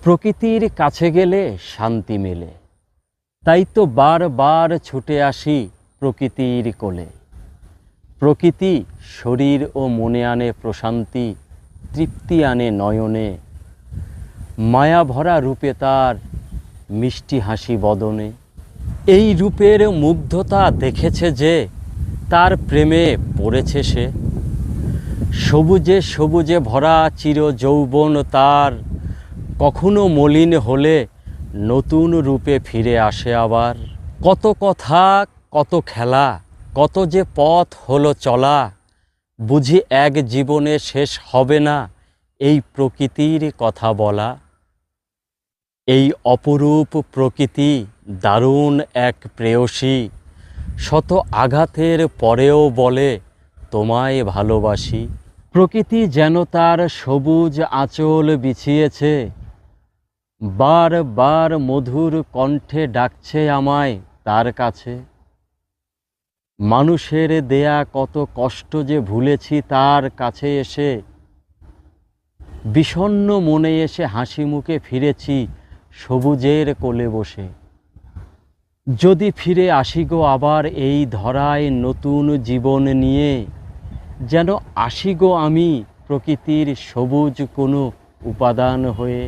প্রকৃতির কাছে গেলে শান্তি মেলে, তাই তো বারবার ছুটে আসি প্রকৃতির কোলে। প্রকৃতি শরীর ও মনে আনে প্রশান্তি, তৃপ্তি আনে নয়নে। মায়া ভরা রূপে তার মিষ্টি হাসি বদনে। এই রূপের মুগ্ধতা দেখেছে যে, তার প্রেমে পড়েছে সে। সবুজে সবুজে ভরা চির যৌবন তার, কখনো মলিন হলে নতুন রূপে ফিরে আসে আবার। কত কথা, কত খেলা, কত যে পথ হলো চলা, বুঝি এক জীবনে শেষ হবে না এই প্রকৃতির কথা বলা। এই অপরূপ প্রকৃতি দারুণ এক প্রেয়সী, শত আঘাতের পরেও বলে তোমায় ভালোবাসি। প্রকৃতি যেন তার সবুজ আঁচল বিছিয়েছে, বার বার মধুর কণ্ঠে ডাকছে আমায় তার কাছে। মানুষের দেয়া কত কষ্ট যে ভুলেছি তার কাছে এসে, বিষণ্ণ মনে এসে হাসি মুখে ফিরেছি সবুজের কোলে বসে। যদি ফিরে আসি গো আবার এই ধরায় নতুন জীবন নিয়ে, যেন আসি গো আমি প্রকৃতির সবুজ কোনো উপাদান হয়ে।